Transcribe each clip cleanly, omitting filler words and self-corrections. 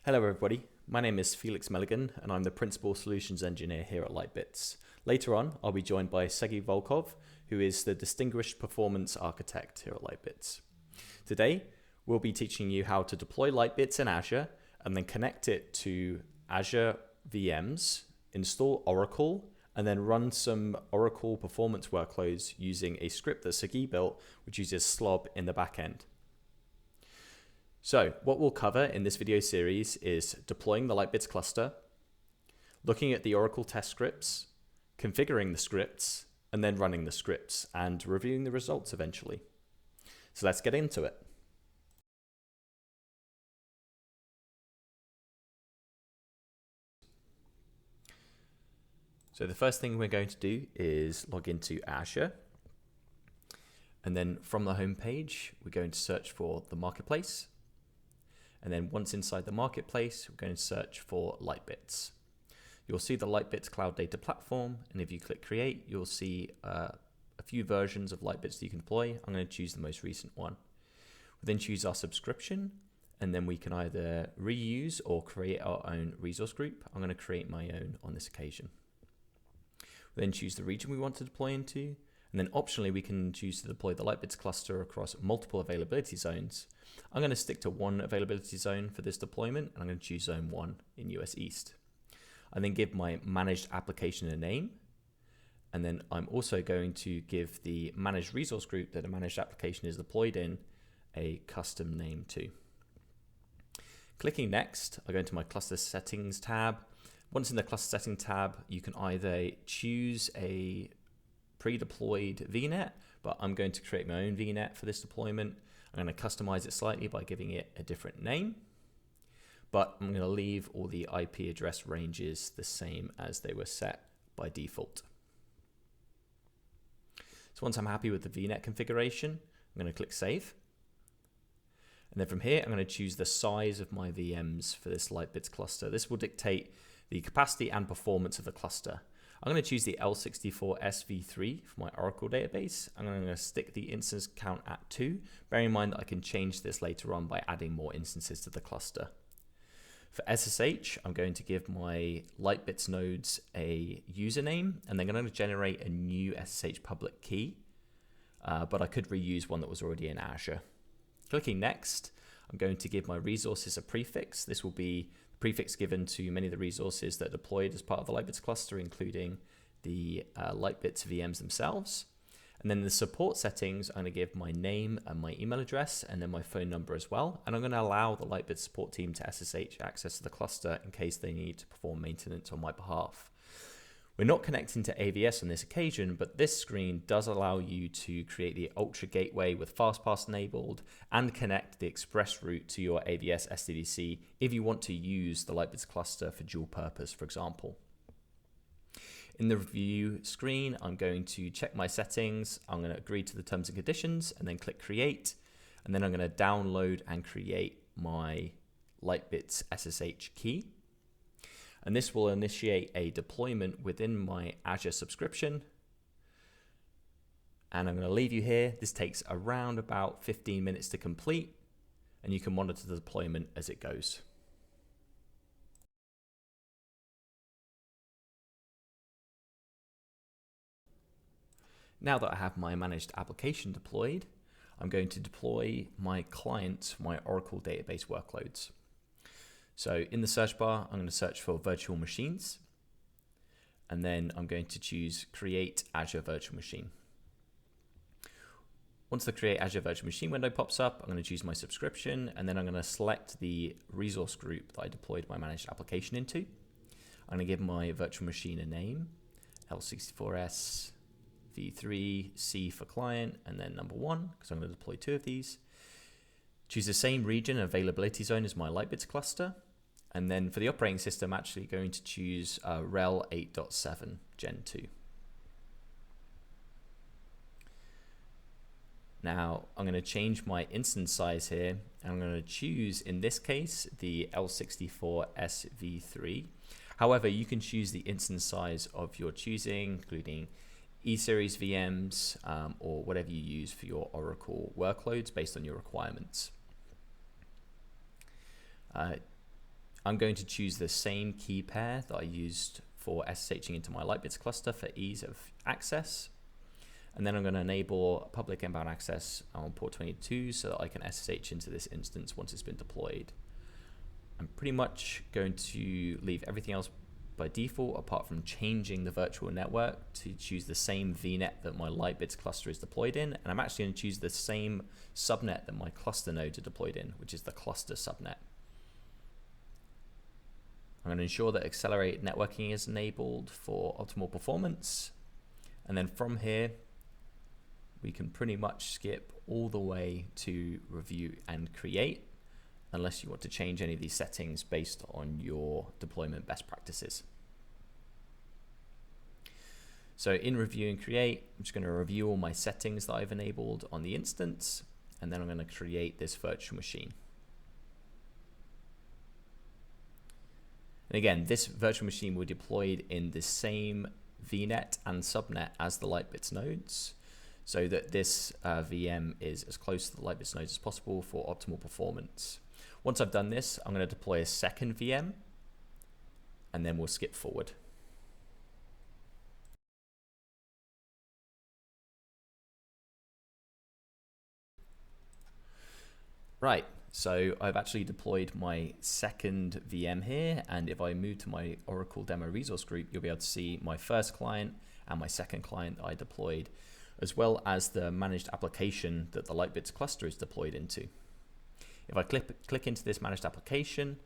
Hello everybody, my name is Felix Milligan and I'm the Principal Solutions Engineer here at Lightbits. Later on, I'll be joined by Sergey Volkov, who is the Distinguished Performance Architect here at Lightbits. Today, we'll be teaching you how to deploy Lightbits in Azure and then connect it to Azure VMs, install Oracle, and then run some Oracle performance workloads using a script that Sergey built, which uses slob in the backend. So what we'll cover in this video series is deploying the Lightbits cluster, looking at the Oracle test scripts, configuring the scripts, and then running the scripts and reviewing the results eventually. So let's get into it. So the first thing we're going to do is log into Azure. And then from the home page, we're going to search for the marketplace. And then once inside the marketplace, we're going to search for Lightbits. You'll see the Lightbits Cloud Data Platform, and if you click Create, you'll see a few versions of Lightbits that you can deploy. I'm going to choose the most recent one. We then choose our subscription, and then we can either reuse or create our own resource group. I'm going to create my own on this occasion. We then choose the region we want to deploy into, and then optionally we can choose to deploy the Lightbits cluster across multiple availability zones. I'm going to stick to one availability zone for this deployment, and I'm going to choose Zone 1 in US East. I then give my managed application a name, and then I'm also going to give the managed resource group that a managed application is deployed in a custom name too. Clicking Next, I go into my cluster settings tab. Once in the cluster settings tab, you can either choose a pre-deployed VNet, but I'm going to create my own VNet for this deployment. I'm going to customize it slightly by giving it a different name, but I'm going to leave all the IP address ranges the same as they were set by default. So once I'm happy with the VNet configuration, I'm going to click Save. And then from here, I'm going to choose the size of my VMs for this Lightbits cluster. This will dictate the capacity and performance of the cluster. I'm going to choose the L64 SV3 for my Oracle database. I'm going to stick the instance count at 2, bearing in mind that I can change this later on by adding more instances to the cluster. For SSH, I'm going to give my Lightbits nodes a username, and then I'm going to generate a new SSH public key, but I could reuse one that was already in Azure. Clicking Next, I'm going to give my resources a prefix. This will be prefix given to many of the resources that are deployed as part of the Lightbits cluster, including the Lightbits VMs themselves. And then the support settings, I'm going to give my name and my email address, and then my phone number as well. And I'm going to allow the Lightbits support team to SSH access to the cluster in case they need to perform maintenance on my behalf. We're not connecting to AVS on this occasion, but this screen does allow you to create the Ultra Gateway with FastPass enabled and connect the express route to your AVS SDDC if you want to use the Lightbits cluster for dual purpose, for example. In the review screen, I'm going to check my settings. I'm going to agree to the terms and conditions and then click Create. And then I'm going to download and create my Lightbits SSH key. And this will initiate a deployment within my Azure subscription. And I'm going to leave you here. This takes around about 15 minutes to complete, and you can monitor the deployment as it goes. Now that I have my managed application deployed, I'm going to deploy my client, my Oracle database workloads. So in the search bar, I'm going to search for virtual machines, and then I'm going to choose Create Azure Virtual Machine. Once the Create Azure Virtual Machine window pops up, I'm going to choose my subscription, and then I'm going to select the resource group that I deployed my managed application into. I'm going to give my virtual machine a name, L64S v3 C for client, and then number 1, because I'm going to deploy 2 of these. Choose the same region availability zone as my Lightbits cluster. And then for the operating system, I'm actually going to choose RHEL 8.7 Gen 2. Now I'm going to change my instance size here. And I'm going to choose, in this case, the L64 SV3. However, you can choose the instance size of your choosing, including E-series VMs or whatever you use for your Oracle workloads based on your requirements. I'm going to choose the same key pair that I used for SSHing into my Lightbits cluster for ease of access. And then I'm going to enable public inbound access on port 22 so that I can SSH into this instance once it's been deployed. I'm pretty much going to leave everything else by default apart from changing the virtual network to choose the same VNet that my Lightbits cluster is deployed in. And I'm actually going to choose the same subnet that my cluster nodes are deployed in, which is the cluster subnet. I'm going to ensure that accelerated networking is enabled for optimal performance. And then from here, we can pretty much skip all the way to review and create, unless you want to change any of these settings based on your deployment best practices. So in review and create, I'm just going to review all my settings that I've enabled on the instance, and then I'm going to create this virtual machine. And again, this virtual machine will be deployed in the same VNet and subnet as the Lightbits nodes, so that this VM is as close to the Lightbits nodes as possible for optimal performance. Once I've done this, I'm going to deploy a second VM, and then we'll skip forward. Right, so I've actually deployed my second VM here, and if I move to my Oracle demo resource group, you'll be able to see my first client and my second client that I deployed, as well as the managed application that the Lightbits cluster is deployed into. If I click into this managed application,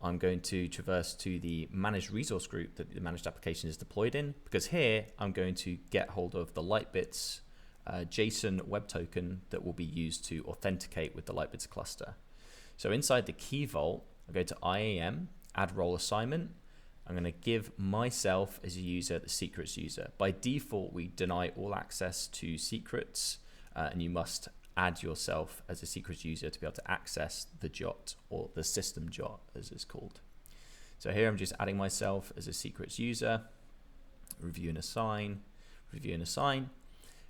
I'm going to traverse to the managed resource group that the managed application is deployed in, because here I'm going to get hold of the Lightbits JSON web token that will be used to authenticate with the Lightbits cluster. So inside the key vault, I go to IAM, add role assignment. I'm going to give myself as a user the secrets user. By default, we deny all access to secrets, and you must add yourself as a secrets user to be able to access the JOT, or the system JOT as it's called. So here I'm just adding myself as a secrets user, review and assign, review and assign.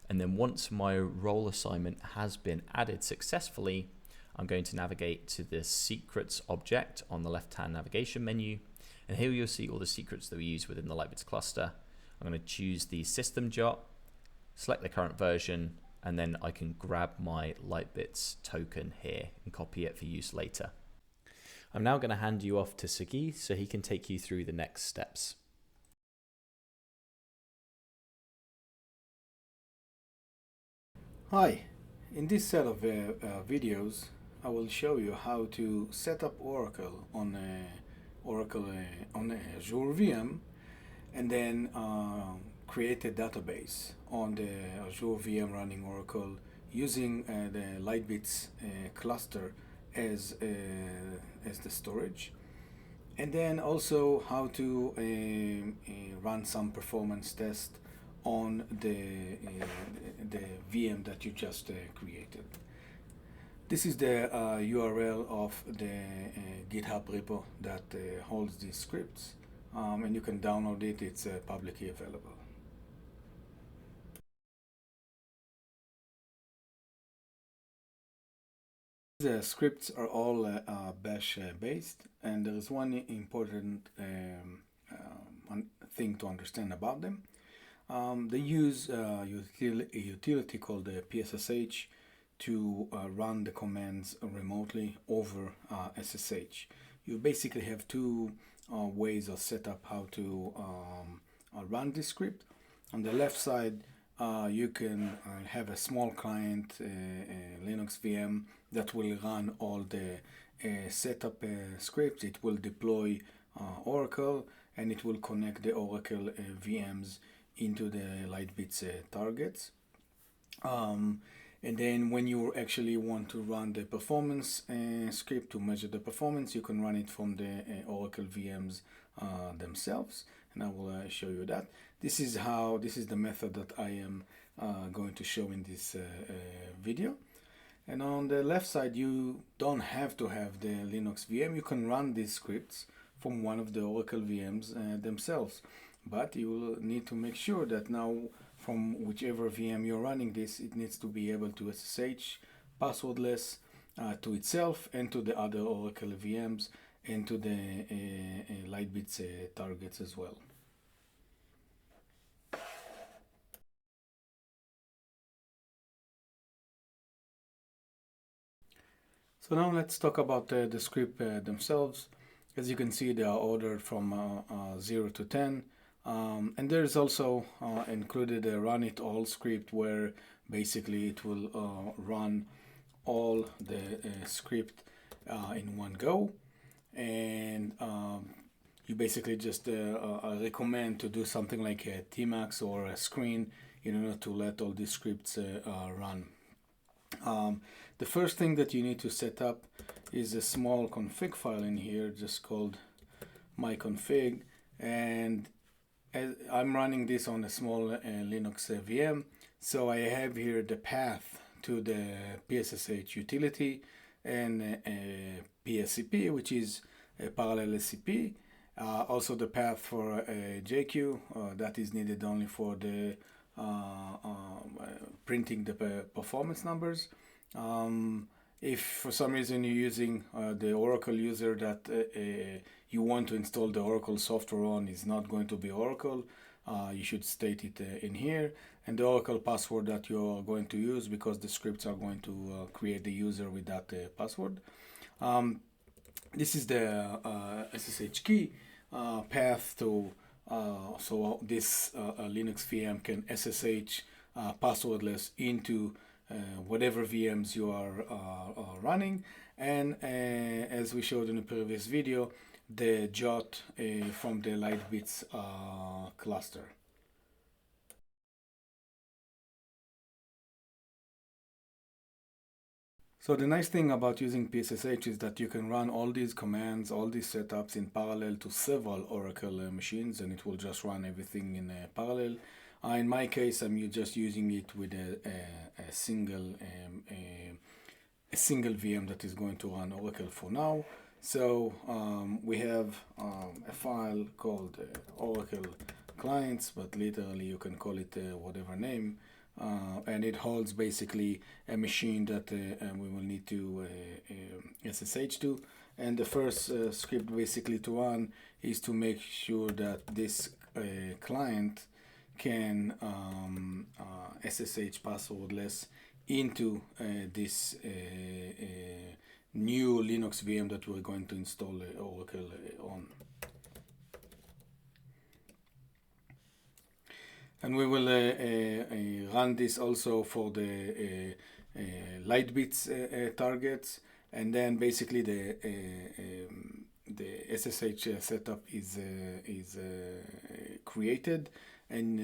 And then once my role assignment has been added successfully, I'm going to navigate to the secrets object on the left-hand navigation menu. And here you'll see all the secrets that we use within the Lightbits cluster. I'm going to choose the system JOT, select the current version, and then I can grab my Lightbits token here and copy it for use later. I'm now going to hand you off to Sagi so he can take you through the next steps. Hi, in this set of videos I will show you how to set up Oracle on Azure VM, and then create a database on the Azure VM running Oracle using the Lightbits cluster as the storage, and then also how to run some performance test on the VM that you just created. This is the URL of the GitHub repo that holds these scripts, and you can download it. It's publicly available. The scripts are all bash based, and there is one important thing to understand about them. They use a utility called the PSSH to run the commands remotely over SSH. You basically have two ways of setup how to run this script. On the left side, you can have a small client Linux VM that will run all the setup scripts. It will deploy Oracle, and it will connect the Oracle VMs into the Lightbits targets. And then when you actually want to run the performance script to measure the performance, you can run it from the Oracle VMs themselves, and I will show you that. This is the method that I am going to show in this video. And on the left side, you don't have to have the Linux VM. You can run these scripts from one of the Oracle VMs themselves, but you will need to make sure that now from whichever VM you're running this, it needs to be able to SSH passwordless to itself and to the other Oracle VMs, into the Lightbits targets as well. So now let's talk about the script themselves. As you can see, they are ordered from 0 to 10. And there's also included a run it all script where basically it will run all the script in one go. And you basically just recommend to do something like a Tmax or a screen in order to let all these scripts run. The first thing that you need to set up is a small config file in here just called myconfig, and I'm running this on a small Linux VM, so I have here the path to the PSSH utility and PSCP, which is a parallel SCP. Also the path for JQ that is needed only for the printing the performance numbers. If for some reason you're using the Oracle user that you want to install the Oracle software on is not going to be Oracle, you should state it in here, and the Oracle password that you are going to use, because the scripts are going to create the user with that password. This is the SSH key path to so this Linux VM can SSH passwordless into whatever VMs you are running, and as we showed in the previous video, the JOT from the Lightbits cluster. So the nice thing about using PSSH is that you can run all these commands, all these setups in parallel to several Oracle machines, and it will just run everything in parallel. In my case, I'm just using it with a single VM that is going to run Oracle for now. So we have a file called Oracle clients, but literally you can call it whatever name. And it holds basically a machine that we will need to SSH to. And the first script basically to run is to make sure that this client can SSH passwordless into this new Linux VM that we're going to install Oracle on. And we will run this also for the Lightbits targets, and then basically the SSH setup is created, and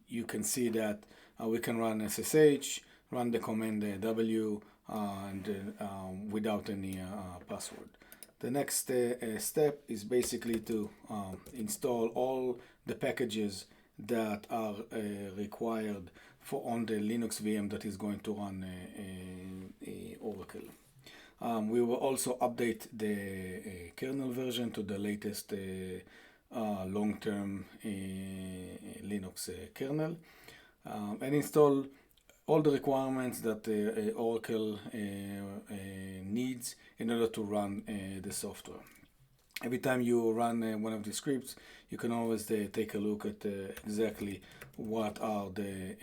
you can see that we can run SSH, run the command W, and without any password. The next step is basically to install all the packages that are required for on the Linux VM that is going to run Oracle. We will also update the kernel version to the latest long-term Linux kernel, and install all the requirements that Oracle needs in order to run the software. Every time you run one of the scripts, you can always take a look at exactly what are the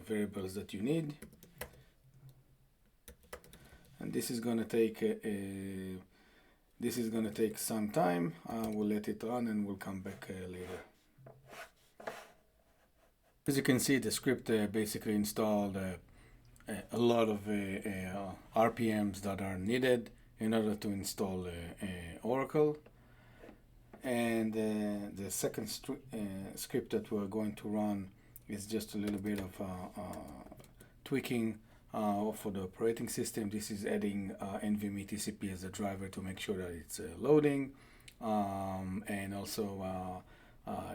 variables that you need. And this is going to take some time. We'll let it run and we'll come back later. As you can see, the script basically installed a lot of RPMs that are needed in order to install Oracle. And the second script that we're going to run is just a little bit of tweaking for the operating system. This is adding NVMe TCP as a driver to make sure that it's loading, and also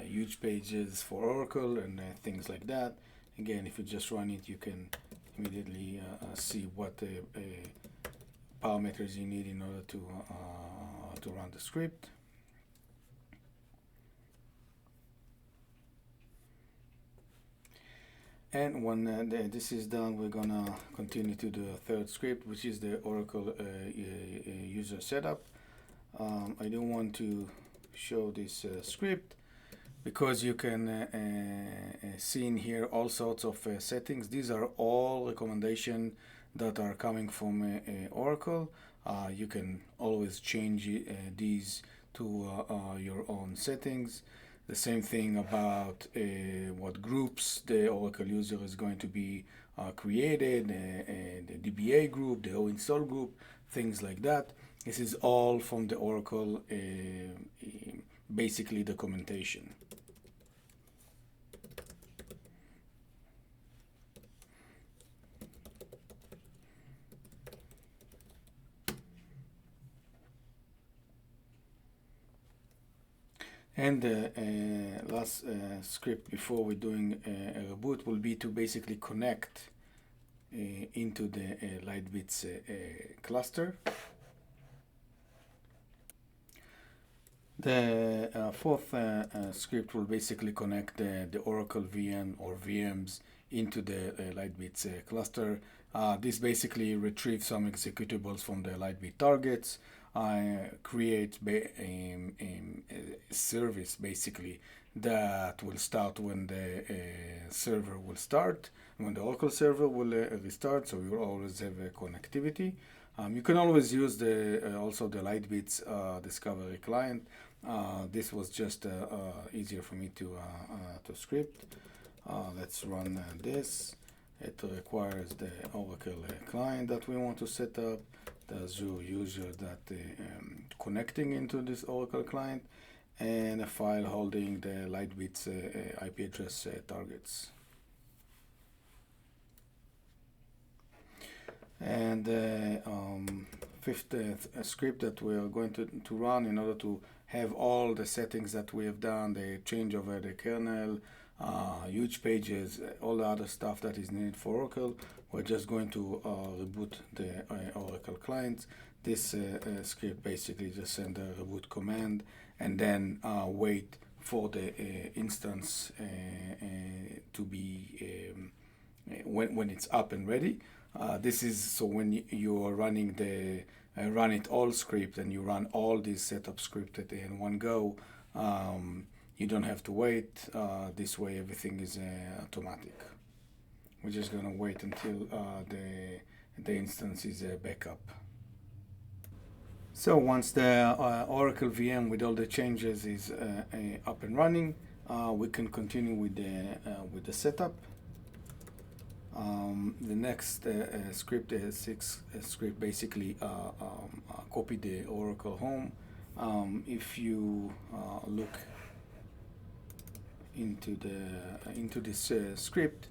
huge pages for Oracle and things like that. Again, if you just run it, you can immediately see what parameters you need in order to run the script. And when this is done, we're gonna continue to the third script, which is the Oracle user setup. I don't want to show this script because you can see in here all sorts of settings. These are all recommendations that are coming from Oracle. You can always change these to your own settings. The same thing about what groups the Oracle user is going to be created, the DBA group, the O-install group, things like that. This is all from the Oracle basically documentation. And the last script before we're doing a reboot will be to basically connect into the Lightbits cluster. The fourth script will basically connect the Oracle VM or VMs into the Lightbits cluster. This basically retrieves some executables from the Lightbit targets. Create a service basically that will start when the server will start, when the Oracle server will restart, so you will always have connectivity. You can always use the also the Lightbits discovery client. This was just easier for me to script. Let's run this. It requires the Oracle client that we want to set up, the Azure user that connecting into this Oracle client, and a file holding the Lightbits IP address targets. And the fifth script that we are going to run in order to have all the settings that we have done, the change over the kernel, huge pages, all the other stuff that is needed for Oracle. We're just going to reboot the Oracle clients. This script basically just send a reboot command and then wait for the instance to be when it's up and ready. This is so when you are running the run it all script and you run all these setup script in one go. You don't have to wait. This way everything is automatic. We're just gonna wait until the instance is back up. So once the Oracle VM with all the changes is up and running, we can continue with the setup. The next script, sixth script, basically copy the Oracle home. If you look into this script,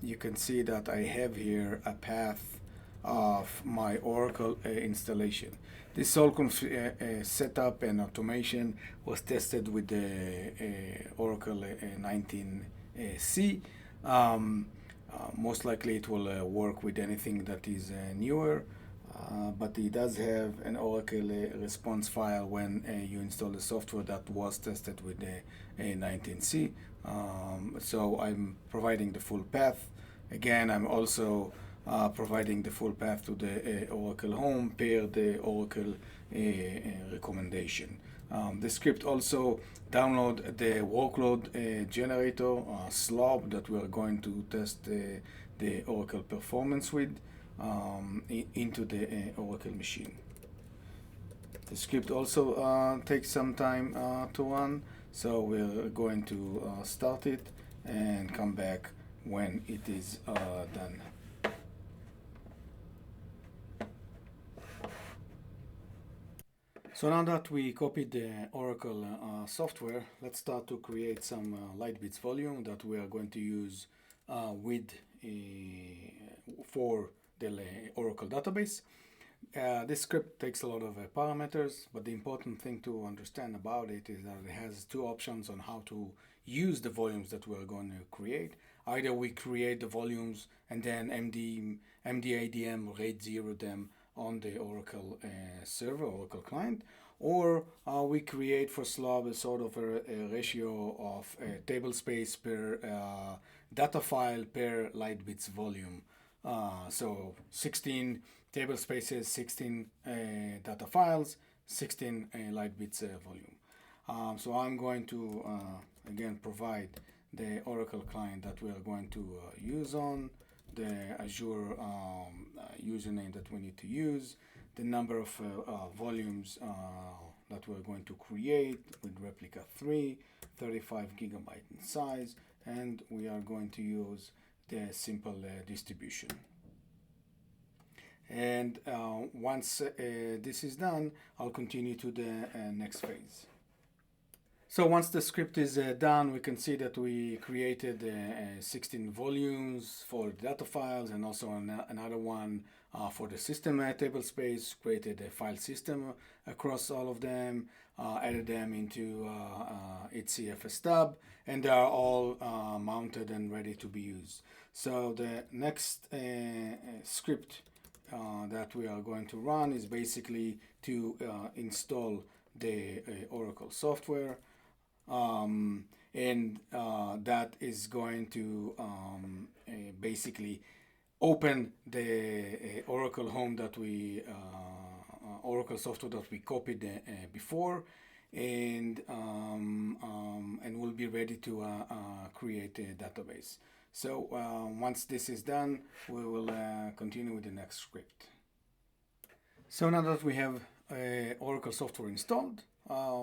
you can see that I have here a path of my Oracle installation. This whole setup and automation was tested with the Oracle 19C. Most likely it will work with anything that is newer, but it does have an Oracle response file when you install the software that was tested with the 19C. So I'm providing the full path. Again, I'm also providing the full path to the Oracle home per the Oracle recommendation. The script also download the workload generator slob that we are going to test the Oracle performance with into the Oracle machine. The script also takes some time to run, so we're going to start it and come back when it is done. So now that we copied the Oracle software, let's start to create some Lightbits volume that we are going to use for the Oracle database. This script takes a lot of parameters, but the important thing to understand about it is that it has two options on how to use the volumes that we're going to create. Either we create the volumes and then MDADM RAID 0 them on the Oracle server, Oracle client, or we create for slob a sort of a ratio of table space per data file per Lightbits volume. So 16 table spaces, 16 data files, 16 Lightbits volume. So I'm going to again provide the Oracle client that we are going to use on, the Azure username that we need to use, the number of volumes that we're going to create with replica 3, 35 gigabyte in size, and we are going to use the simple distribution. And once this is done, I'll continue to the next phase. So once the script is done, we can see that we created 16 volumes for the data files, and also another one for the system table space, created a file system across all of them, added them into its CFS stub, and they are all mounted and ready to be used. So the next script that we are going to run is basically to install the Oracle software. And that is going to basically open the Oracle home that we Oracle software that we copied before, and we'll be ready to create a database. So once this is done, we will continue with the next script. So now that we have Oracle software installed,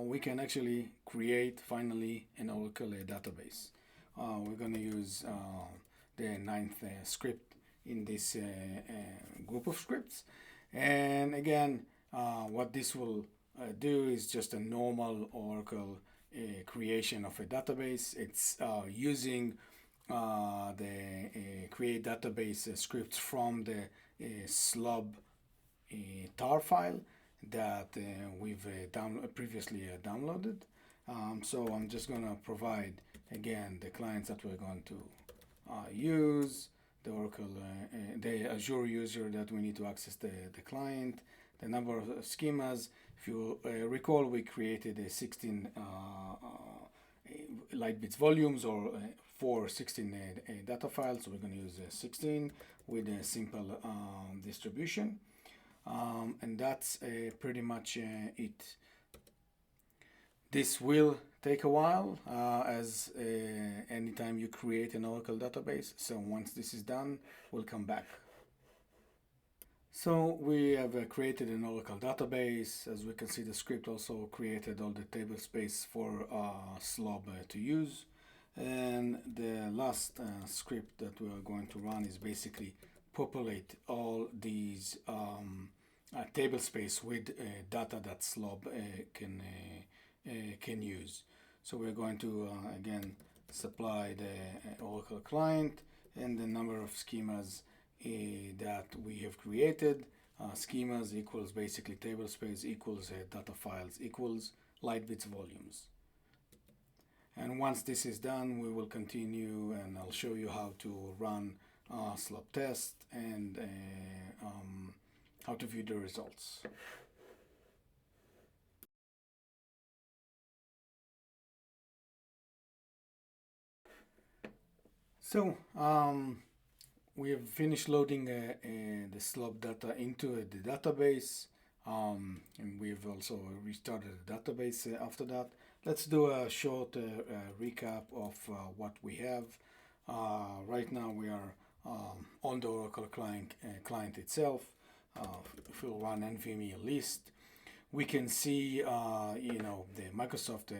we can actually create finally an Oracle database. We're going to use the 9th script in this group of scripts. And again, what this will do is just a normal Oracle creation of a database. It's using the create database scripts from the slob tar file that we've previously downloaded. So I'm just going to provide again the clients that we're going to use, the Oracle, the Azure user that we need to access the client, the number of schemas. If you recall, we created a 16 Lightbits volumes, or for 16 data files. So we're going to use 16 with a simple distribution. And that's pretty much it. This will take a while, as anytime you create an Oracle database. So once this is done, we'll come back. So we have created an Oracle database. As we can see, the script also created all the table space for slob to use. And the last script that we are going to run is basically populate all these table space with data that slob can use. So we're going to again supply the Oracle client and the number of schemas that we have created. Schemas equals basically table space equals data files equals Lightbits volumes. And once this is done, we will continue, and I'll show you how to run slob test and how to view the results. So we have finished loading the slob data into the database, and we've also restarted the database after that. Let's do a short recap of what we have. Right now we are on the Oracle client itself. If we'll run nvme list, we can see the Microsoft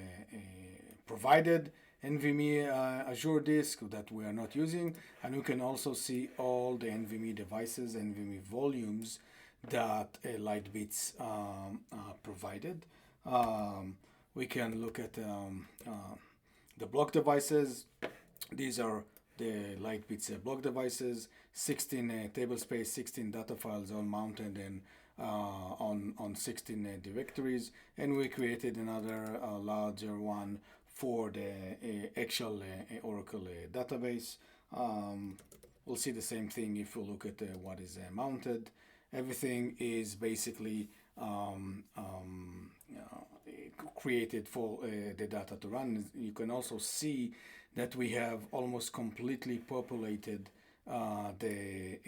provided NVMe Azure disk that we are not using, and we can also see all the NVMe devices, NVMe volumes that Lightbits provided. We can look at the block devices. These are the Lightbits block devices, 16 table space, 16 data files, all mounted and on 16 directories, and we created another larger one for the actual Oracle database. We'll see the same thing if we look at what is mounted. Everything is basically created for the data to run. You can also see that we have almost completely populated the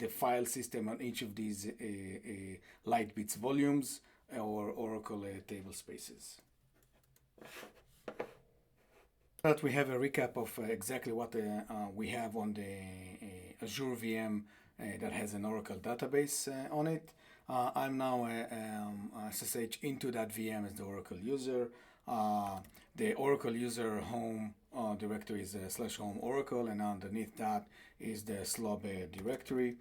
the file system on each of these Lightbits volumes or Oracle table spaces. That we have a recap of exactly what we have on the Azure VM that has an Oracle database on it. I'm now SSH into that VM as the Oracle user. The Oracle user home directory is /home Oracle, and underneath that is the slob directory.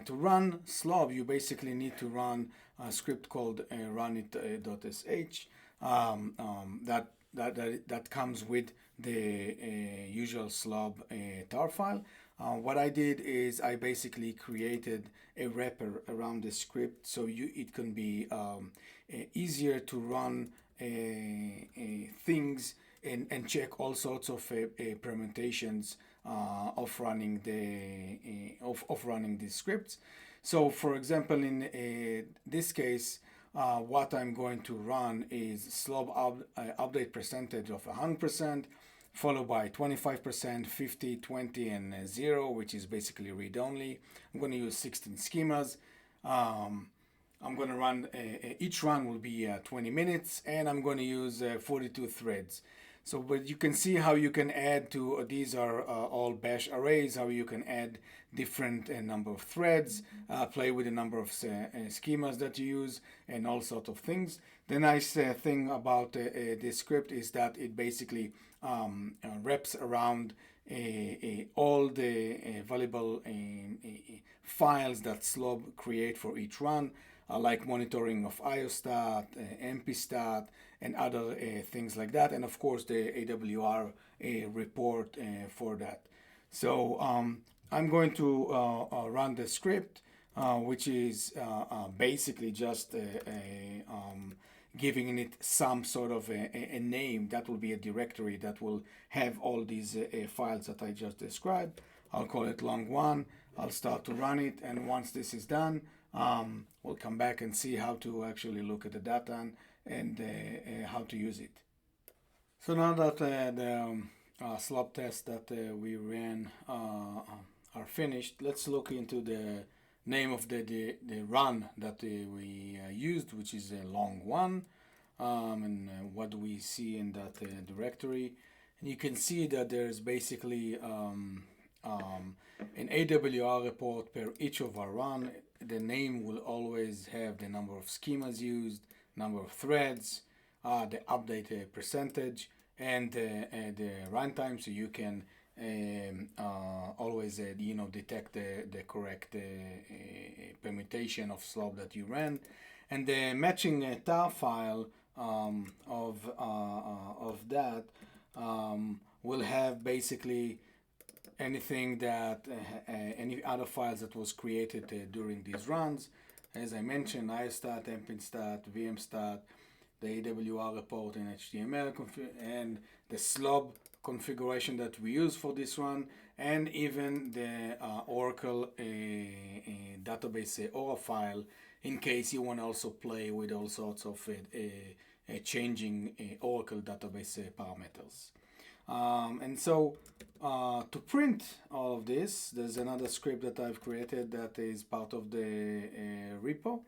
To run slob, you basically need to run a script called runit.sh that comes with the usual slob tar file. What I did is I basically created a wrapper around the script so it can be easier to run things and check all sorts of permutations of running these scripts. So, for example, in this case, what I'm going to run is slob update percentage of 100%, followed by 25%, 50, 20, and 0, which is basically read-only. I'm going to use 16 schemas. I'm going to run, each run will be 20 minutes, and I'm going to use 42 threads. So, but you can see how you can add to, these are all bash arrays, how you can add different number of threads, play with the number of schemas that you use, and all sorts of things. The nice thing about this script is that it basically wraps around all the valuable files that slob create for each run, like monitoring of IOStat, MPstat, and other things like that, and of course the AWR report for that. So I'm going to run the script, which is basically just giving it some sort of a name that will be a directory that will have all these files that I just described. I'll call it long1. I'll start to run it, and once this is done, we'll come back and see how to actually look at the data and how to use it. So now that the slob tests that we ran are finished, let's look into the name of the run that we used, which is long1, and what do we see in that directory. And you can see that there's basically an AWR report per each of our run. The name will always have the number of schemas used, number of threads, the update percentage, and the runtime, so you can always detect the correct permutation of slob that you ran, and the matching tar file of that will have basically anything that any other files that was created during these runs. As I mentioned, IOStat, MPstat, VMstat, the AWR report in HTML, and the slob configuration that we use for this run, and even the Oracle database ORA file, in case you want to also play with all sorts of changing Oracle database parameters. And so to print all of this, there's another script that I've created that is part of the repo.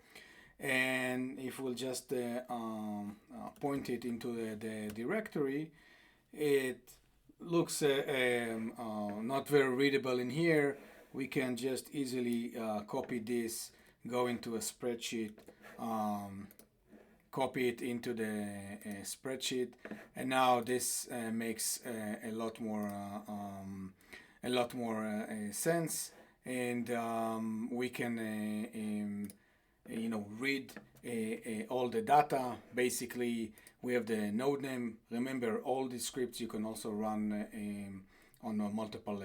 And if we'll just point it into the directory, it looks not very readable in here. We can just easily copy this, go into a spreadsheet, copy it into the spreadsheet, and now this makes a lot more sense, and we can read all the data. Basically, we have the node name. Remember, all these scripts you can also run on multiple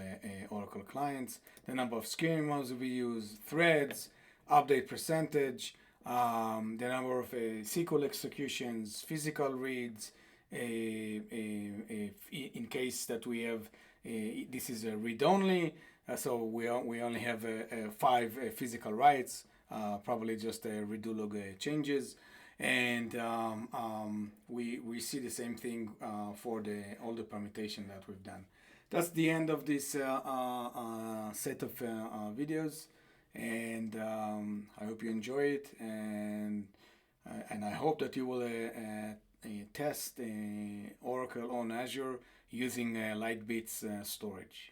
Oracle clients. The number of schemas we use, threads, update percentage, the number of SQL executions, physical reads, in case that we have, this is a read-only, so we only have 5 physical writes, probably just redo log changes, and we see the same thing for all the permutation that we've done. That's the end of this set of videos, And I hope you enjoy it, and I hope that you will test Oracle on Azure using Lightbits storage.